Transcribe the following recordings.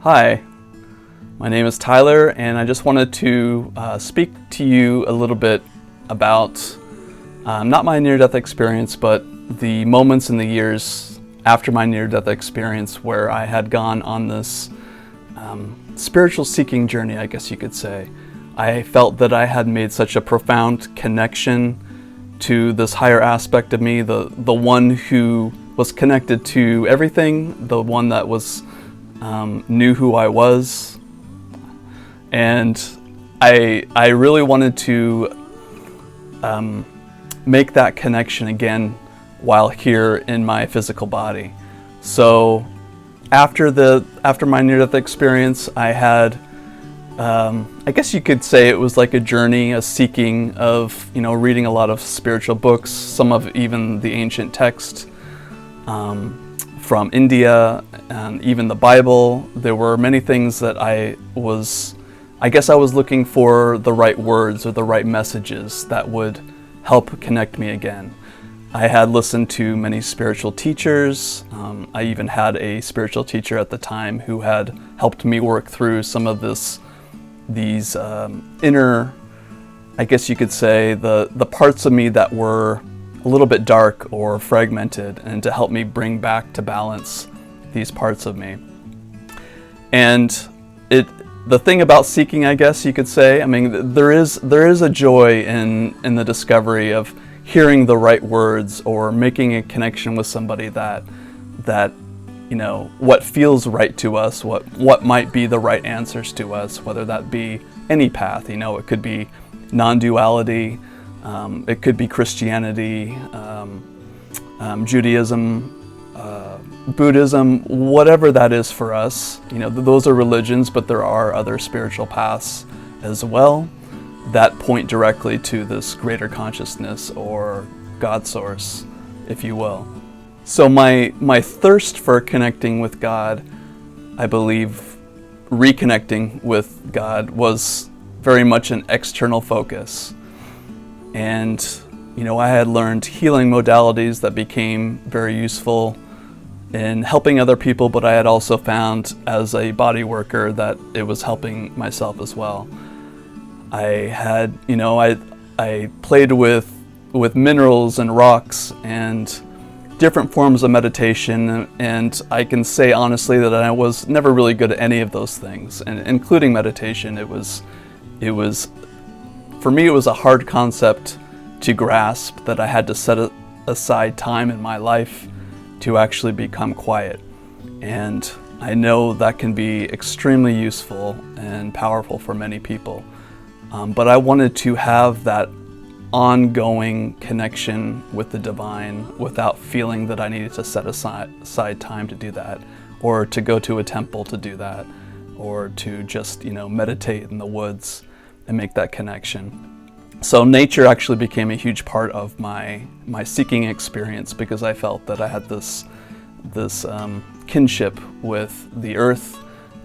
Hi, my name is Tyler, and I just wanted to speak to you a little bit about not my near-death experience, but the moments in the years after my near-death experience where I had gone on this spiritual seeking journey, I guess you could say. I felt that I had made such a profound connection to this higher aspect of me, the one who was connected to everything, the one that was knew who I was, and I really wanted to make that connection again while here in my physical body. So after my near-death experience, I had I guess you could say it was like a journey, a seeking of, reading a lot of spiritual books, some of even the ancient text from India, and even the Bible. There were many things that I was looking for the right words or the right messages that would help connect me again. I had listened to many spiritual teachers. I even had a spiritual teacher at the time who had helped me work through some of these inner, I guess you could say, the parts of me that were a little bit dark or fragmented, and to help me bring back to balance these parts of me. And the thing about seeking, I guess you could say, there is a joy in the discovery of hearing the right words or making a connection with somebody that what feels right to us, what might be the right answers to us, whether that be any path. It could be non-duality, it could be Christianity, Judaism, Buddhism, whatever that is for us. Those are religions, but there are other spiritual paths as well that point directly to this greater consciousness or God source, if you will. So my thirst for connecting with God, I believe reconnecting with God, was very much an external focus. And, I had learned healing modalities that became very useful in helping other people, but I had also found as a body worker that it was helping myself as well. I had, I played with minerals and rocks and different forms of meditation, and I can say honestly that I was never really good at any of those things, and including meditation. It was for me, it was a hard concept to grasp that I had to set aside time in my life to actually become quiet. And I know that can be extremely useful and powerful for many people. But I wanted to have that ongoing connection with the divine without feeling that I needed to set aside time to do that, or to go to a temple to do that, or to just, meditate in the woods and make that connection. So nature actually became a huge part of my seeking experience, because I felt that I had this kinship with the earth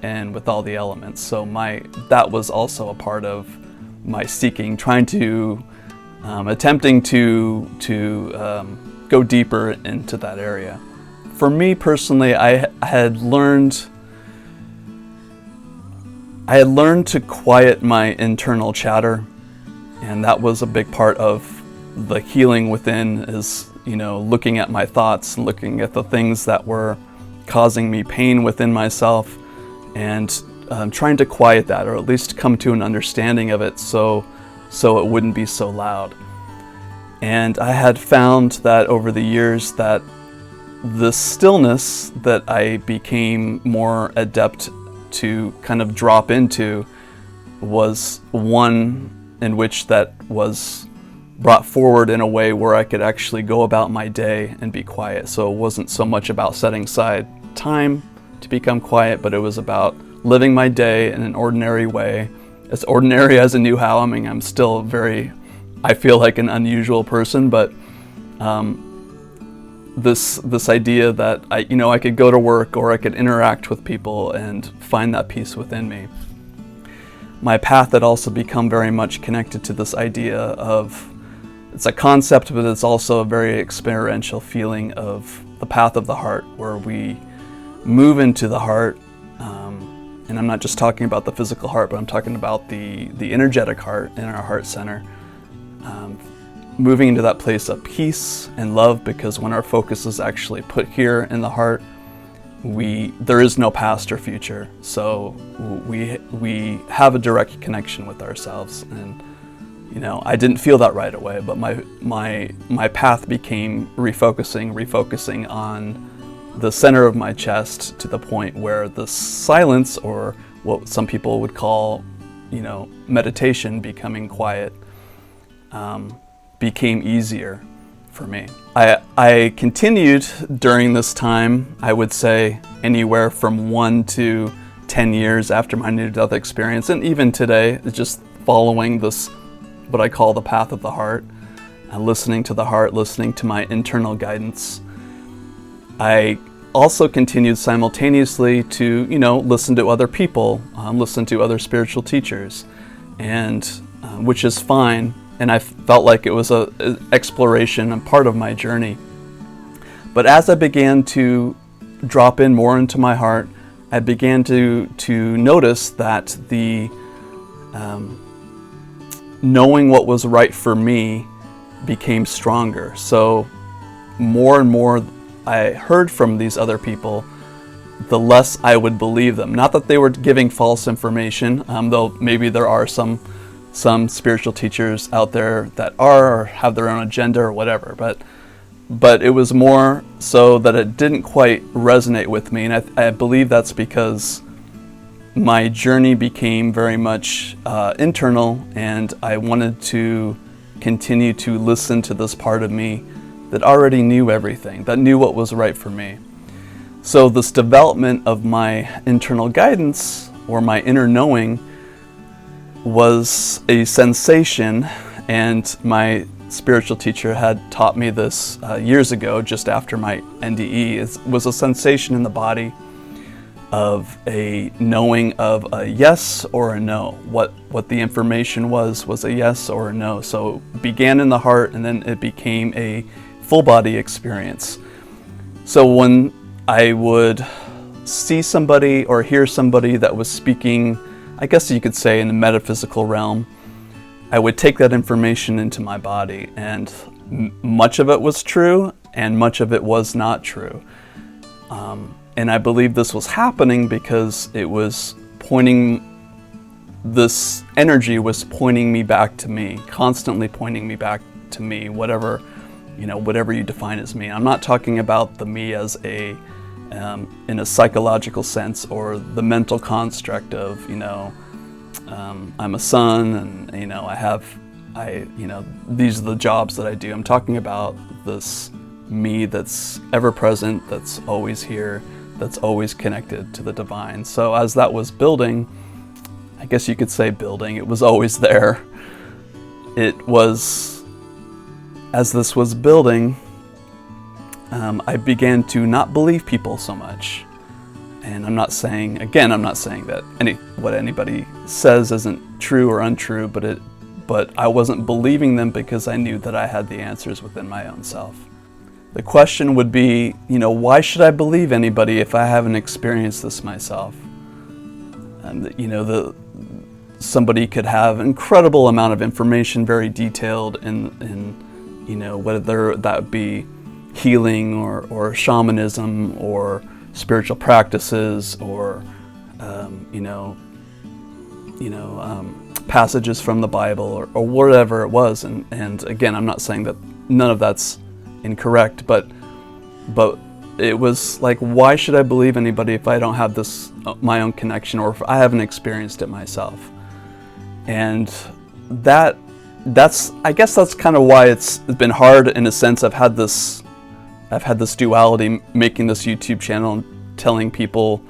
and with all the elements. So that was also a part of my seeking, attempting to go deeper into that area. For me personally, I had learned to quiet my internal chatter, and that was a big part of the healing within, is looking at my thoughts, looking at the things that were causing me pain within myself, and trying to quiet that, or at least come to an understanding of it so it wouldn't be so loud. And I had found that over the years that the stillness that I became more adept to kind of drop into was one in which that was brought forward in a way where I could actually go about my day and be quiet. So it wasn't so much about setting aside time to become quiet, but it was about living my day in an ordinary way, as ordinary as I knew how. I'm still I feel like an unusual person, but this idea that I could go to work, or I could interact with people and find that peace within me. My path had also become very much connected to this idea of, it's a concept, but it's also a very experiential feeling of the path of the heart, where we move into the heart and I'm not just talking about the physical heart, but I'm talking about the energetic heart in our heart center. Moving into that place of peace and love, because when our focus is actually put here in the heart, there is no past or future. So we have a direct connection with ourselves. And I didn't feel that right away, but my path became refocusing on the center of my chest, to the point where the silence, or what some people would call, meditation, becoming quiet, became easier for me. I continued during this time, I would say anywhere from 1 to 10 years after my near-death experience, and even today, just following this, what I call the path of the heart, and listening to the heart, listening to my internal guidance. I also continued simultaneously to, listen to other people, listen to other spiritual teachers, and which is fine. And I felt like it was an exploration and part of my journey. But as I began to drop in more into my heart, I began to notice that the knowing what was right for me became stronger. So more and more I heard from these other people, the less I would believe them. Not that they were giving false information, though maybe there are some spiritual teachers out there that are, or have their own agenda or whatever, but it was more so that it didn't quite resonate with me. And I believe that's because my journey became very much internal, and I wanted to continue to listen to this part of me that already knew everything, that knew what was right for me. So this development of my internal guidance, or my inner knowing, was a sensation, and my spiritual teacher had taught me this years ago, just after my NDE. It was a sensation in the body of a knowing of a yes or a no. What the information was a yes or a no. So it began in the heart, and then it became a full body experience. So when I would see somebody or hear somebody that was speaking, I guess you could say, in the metaphysical realm, I would take that information into my body, and much of it was true and much of it was not true. And I believe this was happening because it was this energy was pointing me back to me, constantly pointing me back to me, whatever you define as me. I'm not talking about the me as in a psychological sense, or the mental construct of, I'm a son, and these are the jobs that I do. I'm talking about this me that's ever present, that's always here, that's always connected to the divine. So as that was building, I guess you could say building, it was always there. As this was building, I began to not believe people so much. And I'm not saying that what anybody says isn't true or untrue, but I wasn't believing them because I knew that I had the answers within my own self. The question would be, why should I believe anybody if I haven't experienced this myself? And somebody could have an incredible amount of information, very detailed in whether that be healing or shamanism or spiritual practices or passages from the Bible or whatever it was. And again, I'm not saying that none of that's incorrect, but it was like, why should I believe anybody if I don't have this my own connection, or if I haven't experienced it myself? And I guess that's kind of why it's been hard in a sense. I've had this duality, making this YouTube channel and telling people,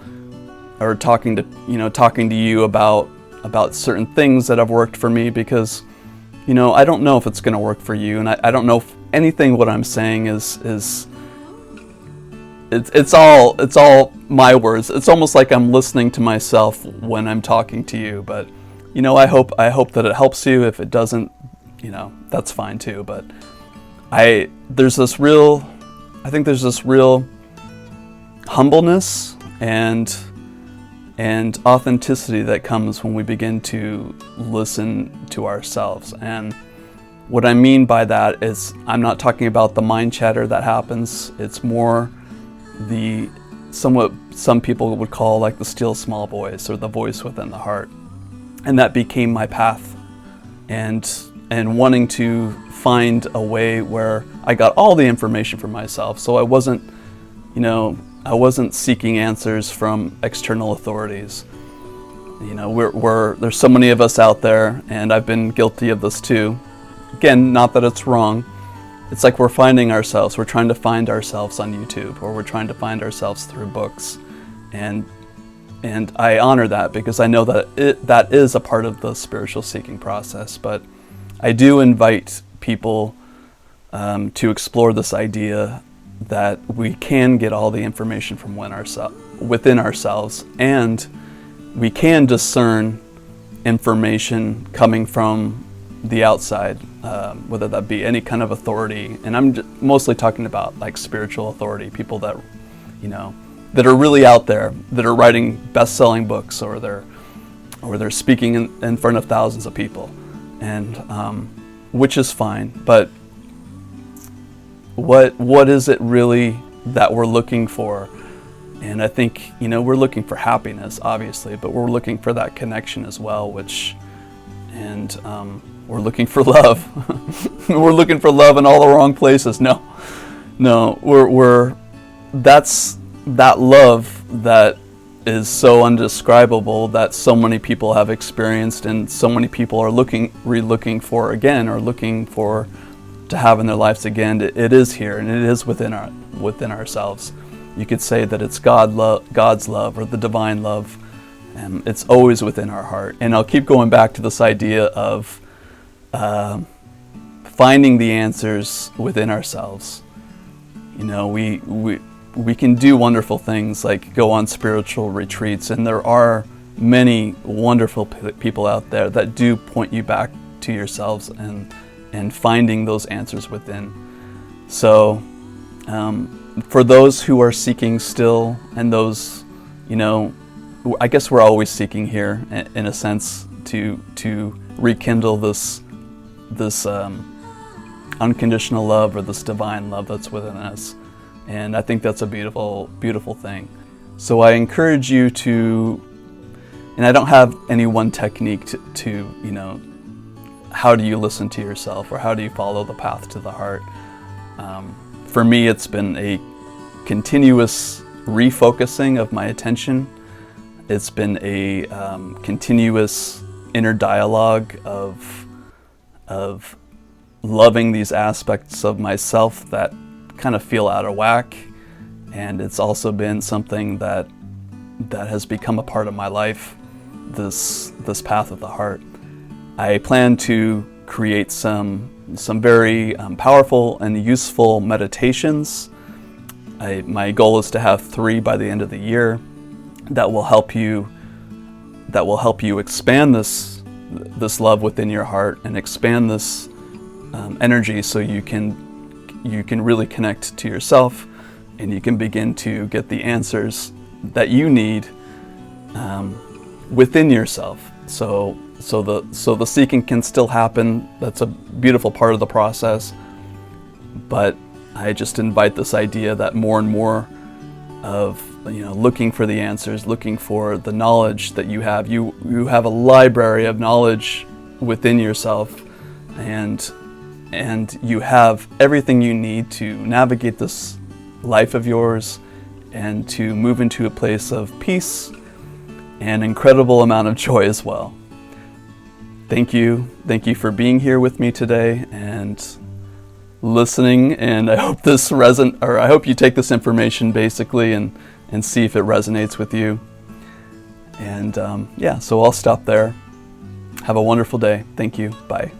or talking to you about certain things that have worked for me, because I don't know if it's going to work for you, and I don't know if anything what I'm saying is it's all my words. It's almost like I'm listening to myself when I'm talking to you, but I hope that it helps you. If it doesn't, that's fine too. But I think there's this real humbleness and and authenticity that comes when we begin to listen to ourselves. And what I mean by that is, I'm not talking about the mind chatter that happens. It's more the somewhat some people would call like the still small voice, or the voice within the heart. And that became my path, and wanting to find a way where I got all the information for myself. So I wasn't seeking answers from external authorities. There's so many of us out there, and I've been guilty of this too. Again, not that it's wrong. It's like we're finding ourselves. We're trying to find ourselves on YouTube, or we're trying to find ourselves through books. And I honor that, because I know that that is a part of the spiritual seeking process. But I do invite people to explore this idea that we can get all the information from within ourselves, and we can discern information coming from the outside, whether that be any kind of authority. And I'm mostly talking about like spiritual authority, people that, that are really out there, that are writing best-selling books, or they're speaking in front of thousands of people, and which is fine. But what is it really that we're looking for? And I think, we're looking for happiness, obviously, but we're looking for that connection as well, we're looking for love. We're looking for love in all the wrong places. No, that's that love that is so undescribable, that so many people have experienced, and so many people are looking for again, or looking for to have in their lives again. It is here, and it is within ourselves. You could say that it's God's love, or the divine love, and it's always within our heart. And I'll keep going back to this idea of finding the answers within ourselves. We can do wonderful things like go on spiritual retreats, and there are many wonderful people out there that do point you back to yourselves and finding those answers within. So for those who are seeking still, and those, I guess we're always seeking here in a sense to rekindle this unconditional love, or this divine love that's within us. And I think that's a beautiful, beautiful thing. So I encourage you to, and I don't have any one technique to how do you listen to yourself, or how do you follow the path to the heart? For me, it's been a continuous refocusing of my attention. It's been a continuous inner dialogue of loving these aspects of myself that kind of feel out of whack. And it's also been something that has become a part of my life, this path of the heart. I plan to create some very powerful and useful meditations. My goal is to have 3 by the end of the year that will help you expand this love within your heart, and expand this energy, so you can really connect to yourself, and you can begin to get the answers that you need within yourself. So the seeking can still happen. That's a beautiful part of the process. But I just invite this idea that more and more of looking for the answers, looking for the knowledge that you have. You have a library of knowledge within yourself, and you have everything you need to navigate this life of yours, and to move into a place of peace and incredible amount of joy as well. Thank you for being here with me today and listening. And I hope I hope you take this information basically and see if it resonates with you. And so I'll stop there. Have a wonderful day. Thank you. Bye.